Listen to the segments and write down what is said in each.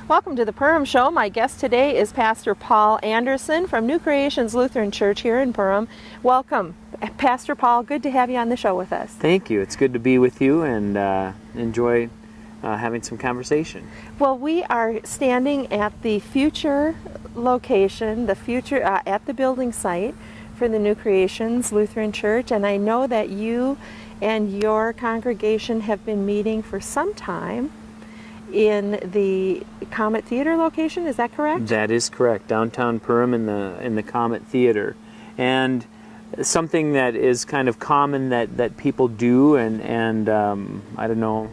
Welcome to the Perham Show. My guest today is Pastor Paul Anderson from New Creations Lutheran Church here in Perham. Welcome, Pastor Paul. Good to have you on the show with us. Thank you. It's good to be with you and enjoy having some conversation. Well, we are standing at the future location, at the building site for the New Creations Lutheran Church, and I know that you and your congregation have been meeting for some time in the Comet Theater location. Is that correct? That is correct. Downtown Perham in the Comet Theater. And something that is kind of common that people do, and I don't know,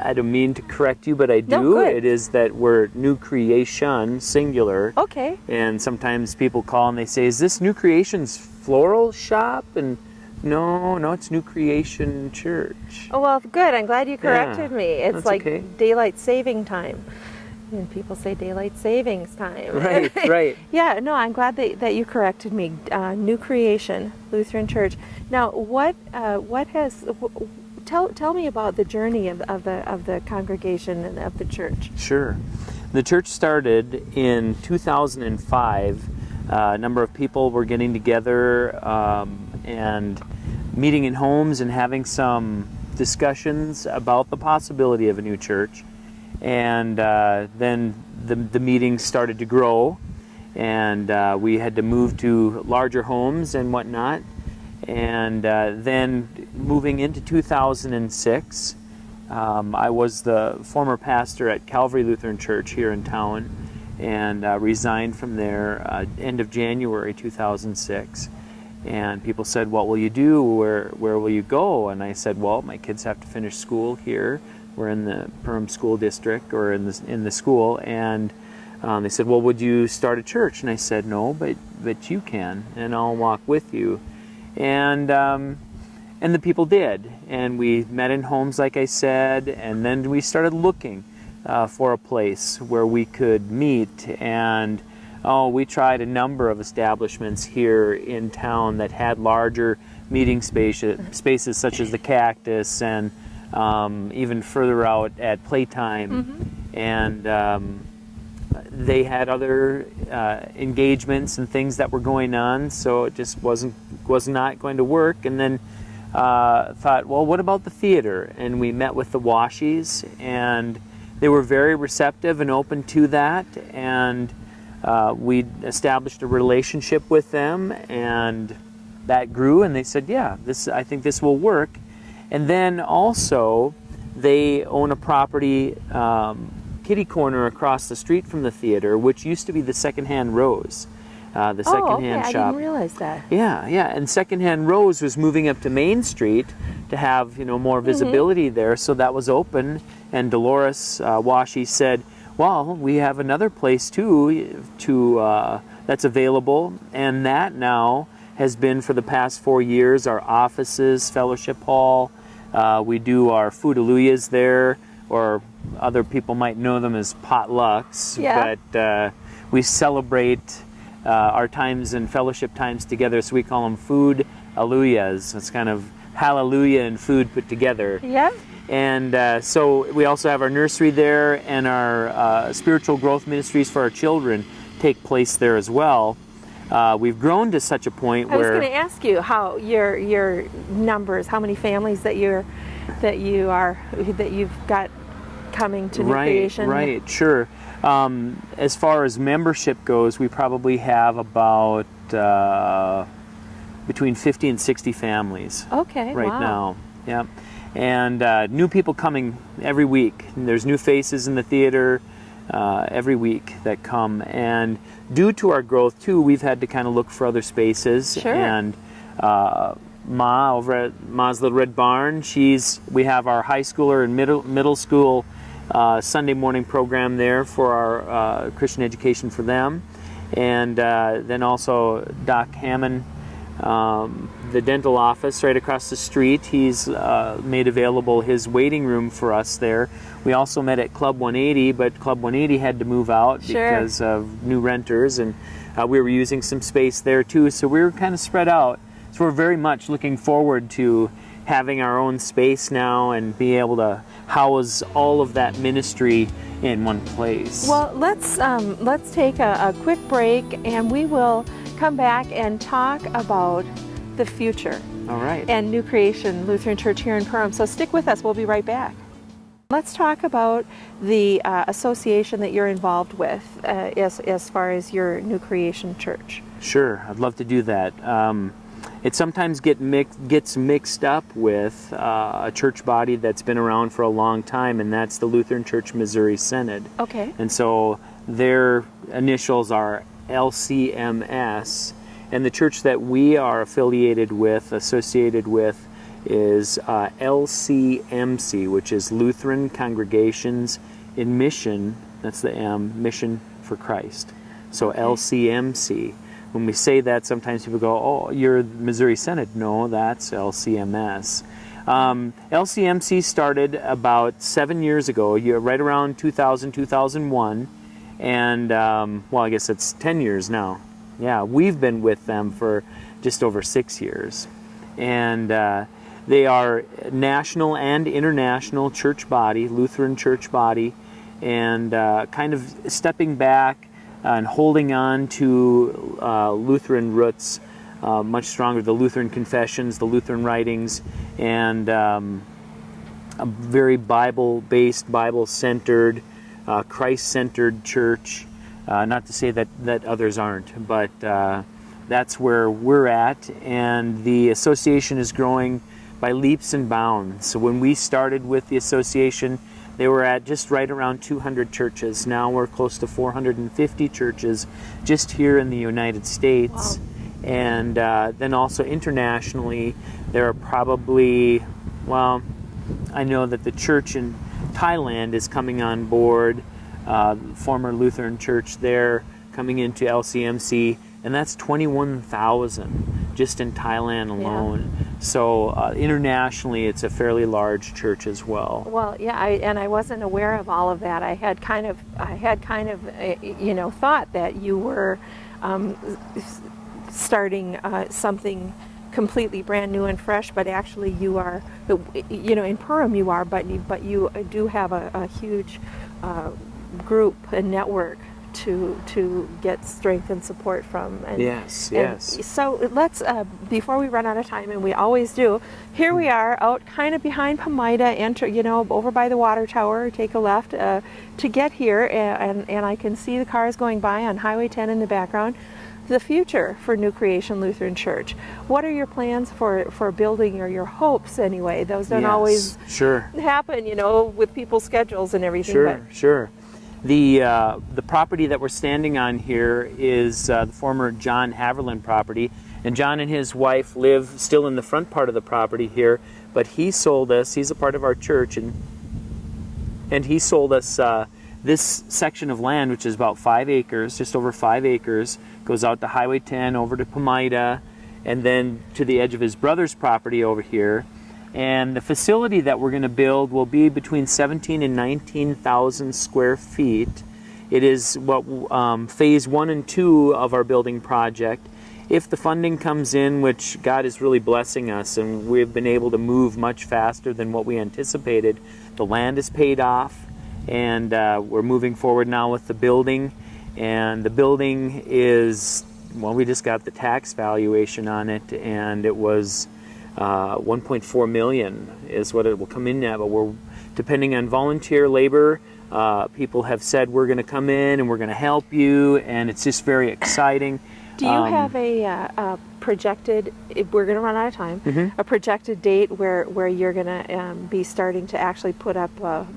I don't mean to correct you, but I do. No, good. It is that we're New Creation, singular. Okay. And sometimes people call and they say, is this New Creation's floral shop? And no, it's New Creation Church. Oh, well, good. I'm glad you corrected me. It's that's like okay. Daylight saving time. And people say daylight savings time. Right. Yeah, no, I'm glad that you corrected me. New Creation Lutheran Church. Now, tell me about the journey of the congregation and of the church. Sure. The church started in 2005. A number of people were getting together and meeting in homes and having some discussions about the possibility of a new church. And then the meetings started to grow, and we had to move to larger homes and whatnot. And then moving into 2006, I was the former pastor at Calvary Lutheran Church here in town, and resigned from there end of January 2006. And people said, what will you do? Where will you go? And I said, well, my kids have to finish school here. We're in the Perham School District, or in the school. And they said, well, would you start a church? And I said, no, but you can, and I'll walk with you. And the people did. And we met in homes, like I said, and then we started looking for a place where we could meet. And we tried a number of establishments here in town that had larger meeting spaces such as the Cactus, and even further out at Playtime. Mm-hmm. And they had other engagements and things that were going on, so it just was not going to work. And then thought, well, what about the theater? And we met with the Washies, and they were very receptive and open to that, and we established a relationship with them, and that grew, and they said, yeah, I think this will work. And then also, they own a property, kitty corner across the street from the theater, which used to be the Secondhand Rose, the secondhand shop. I didn't realize that. Yeah, and Secondhand Rose was moving up to Main Street to have more visibility there, so that was open. And Dolores Washi said, well, we have another place too that's available, and that now has been for the past 4 years our offices, fellowship hall. We do our food alluyas there, or other people might know them as potlucks. Yeah. But we celebrate our times and fellowship times together, so we call them food alluyas. It's kind of hallelujah and food put together. Yep. And so we also have our nursery there, and our spiritual growth ministries for our children take place there as well. We've grown to such a point where I was going to ask you how your numbers, how many families that you've got coming to New Creation. Right, sure. As far as membership goes, we probably have about between 50 and 60 families. Okay, right wow. now. Yeah. And new people coming every week. And there's new faces in the theater every week that come. And due to our growth, too, we've had to kind of look for other spaces. Sure. And Ma over at Ma's Little Red Barn, we have our high schooler and middle school Sunday morning program there for our Christian education for them. And then also Doc Hammond, the dental office right across the street, he's made available his waiting room for us there. We also met at Club 180, but Club 180 had to move out because of new renters, and we were using some space there too, so we were kind of spread out. So we're very much looking forward to having our own space now and be able to house all of that ministry in one place. Well, let's take a quick break, and we will come back and talk about the future. All right. And New Creation Lutheran Church here in Perham. So stick with us. We'll be right back. Let's talk about the association that you're involved with as far as your New Creation Church. Sure, I'd love to do that. It sometimes gets mixed up with a church body that's been around for a long time, and that's the Lutheran Church Missouri Synod. Okay. And so their initials are LCMS, and the church that we are associated with, is LCMC, which is Lutheran Congregations in Mission. That's the M, Mission for Christ. So okay. LCMC. When we say that, sometimes people go, "Oh, you're Missouri Synod." No, that's LCMS. LCMC started about 7 years ago, right around 2000, 2001, and well, I guess it's 10 years now. Yeah, we've been with them for just over 6 years, and they are national and international church body, Lutheran church body, and kind of stepping back and holding on to Lutheran roots much stronger, the Lutheran confessions, the Lutheran writings, and a very Bible-based, Bible-centered, Christ-centered church. Not to say that others aren't, but that's where we're at, and the association is growing by leaps and bounds. So when we started with the association, they were at just right around 200 churches. Now we're close to 450 churches just here in the United States. Wow. And then also internationally, there are probably, well, I know that the church in Thailand is coming on board, former Lutheran church there coming into LCMC, and that's 21,000 just in Thailand alone. Yeah. So internationally, it's a fairly large church as well. Well, yeah, I wasn't aware of all of that. I had kind of thought that you were starting something completely brand new and fresh, but actually you are, in Perham you are, but you do have a huge group and network to get strength and support from. And, yes. So let's, before we run out of time, and we always do, here we are out kind of behind Pamida, over by the water tower, take a left to get here, and I can see the cars going by on Highway 10 in the background. The future for New Creation Lutheran Church. What are your plans for building, or your hopes anyway? Those don't always happen, with people's schedules and everything. Sure. The property that we're standing on here is the former John Haverland property, and John and his wife live still in the front part of the property here, but he sold us, he's a part of our church, and he sold us this section of land, which is about 5 acres, just over 5 acres, goes out to Highway 10 over to Pamida, and then to the edge of his brother's property over here. And the facility that we're going to build will be between 17 and 19,000 square feet. It is what phase 1 and 2 of our building project. If the funding comes in, which God is really blessing us, and we've been able to move much faster than what we anticipated, the land is paid off, and we're moving forward now with the building. And the building is, well, we just got the tax valuation on it, and it was 1.4 million is what it will come in at, but we're depending on volunteer labor. People have said we're going to come in and we're going to help you, and it's just very exciting. Do you have a projected, we're going to run out of time, a projected date where you're going to be starting to actually put up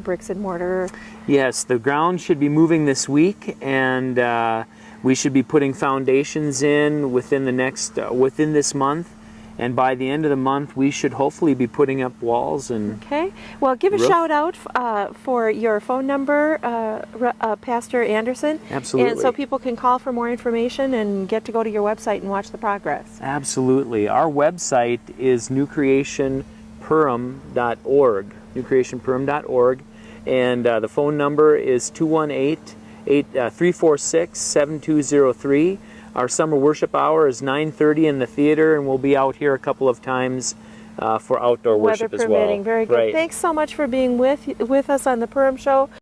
bricks and mortar? Yes, the ground should be moving this week, and we should be putting foundations in within this month. And by the end of the month, we should hopefully be putting up walls and Okay. Well, give a roof. shout out for your phone number, Pastor Anderson. Absolutely. And so people can call for more information and get to go to your website and watch the progress. Absolutely. Our website is newcreationperham.org. Newcreationperham.org. And the phone number is 218-346-7203. Our summer worship hour is 9:30 in the theater, and we'll be out here a couple of times for outdoor Weather worship as well. permitting. Very good. Right. Thanks so much for being with us on the Perham Show.